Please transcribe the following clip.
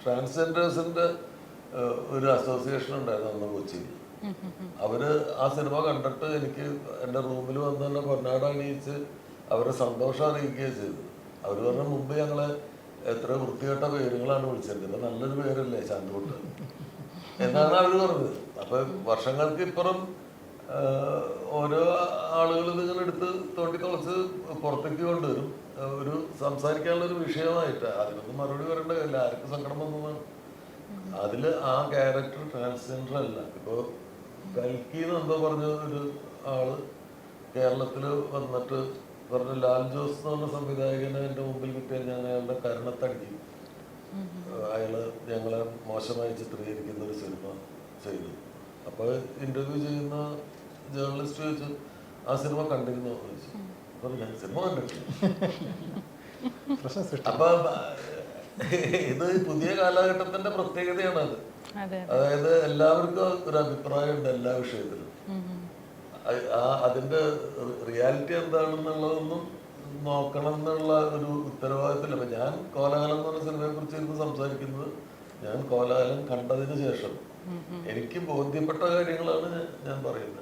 ട്രാൻസ്ജെൻഡേഴ്സിന്റെ ഒരു അസോസിയേഷൻ ഉണ്ടായിരുന്നു അന്ന് കൊച്ചിയിൽ. അവര് ആ സിനിമ കണ്ടിട്ട് എനിക്ക് എൻ്റെ റൂമിൽ വന്ന് തന്നെ പൊന്നാട അണിയിച്ച് അവരുടെ സന്തോഷം അറിയിക്കുകയും ചെയ്തു. അവർ പറഞ്ഞ മുമ്പ് ഞങ്ങളെ എത്ര വൃത്തികെട്ട പേരുകളാണ് വിളിച്ചിരുന്നത്, നല്ലൊരു പേരല്ലേ ശാന്തുകുട്ടൻ എന്നാണ് അവർ പറഞ്ഞത്. അപ്പൊ വർഷങ്ങൾക്ക് ഇപ്പുറം ഓരോ ആളുകൾ ഇതിങ്ങനെ എടുത്ത് തോണ്ടിത്തുളച്ച് പുറത്തേക്ക് കൊണ്ടുവരും, ഒരു സംസാരിക്കാനുള്ള ഒരു വിഷയമായിട്ട്. അതിനൊന്നും മറുപടി പറയേണ്ട കാര്യമില്ല, ആർക്കും സങ്കടം വന്നതാണ്. അതിൽ ആ ക്യാരക്ടർ ട്രാൻസ്ജെൻഡർ അല്ല. ഇപ്പോൾ കൽക്കിന്ന് എന്തോ പറഞ്ഞ ഒരു ആള് കേരളത്തിൽ വന്നിട്ട് പറഞ്ഞ ലാൽ ജോസ് എന്ന് പറഞ്ഞ സംവിധായകനെ എൻ്റെ മുമ്പിൽ കിട്ടിയാൽ ഞാൻ അയാളുടെ കരണത്തടിക്കും, അയാള് ഞങ്ങളെ മോശമായി ചിത്രീകരിക്കുന്ന ഒരു സിനിമ ചെയ്തു. അപ്പോൾ ഇന്റർവ്യൂ ചെയ്യുന്ന ജേർണലിസ്റ്റ് ചോദിച്ചു ആ സിനിമ കണ്ടിരുന്നോ ചോദിച്ചു. പറഞ്ഞു ഞാൻ സിനിമ കണ്ടിട്ടില്ല. അപ്പൊ ഇത് പുതിയ കാലഘട്ടത്തിന്റെ പ്രത്യേകതയാണ് അത്. അതായത് എല്ലാവർക്കും ഒരു അഭിപ്രായം ഉണ്ട് എല്ലാ വിഷയത്തിലും. അതിന്റെ റിയാലിറ്റി എന്താണെന്നുള്ളതൊന്നും നോക്കണം എന്നുള്ള ഒരു ഉത്തരവാദിത്തമില്ല. അപ്പൊ ഞാൻ കോലാഹലം എന്ന് പറഞ്ഞ സിനിമയെ കുറിച്ച് ഇരുന്ന് സംസാരിക്കുന്നത് ഞാൻ കോലാഹലം കണ്ടതിന് ശേഷം എനിക്ക് ബോധ്യപ്പെട്ട കാര്യങ്ങളാണ് ഞാൻ പറയുന്നത്.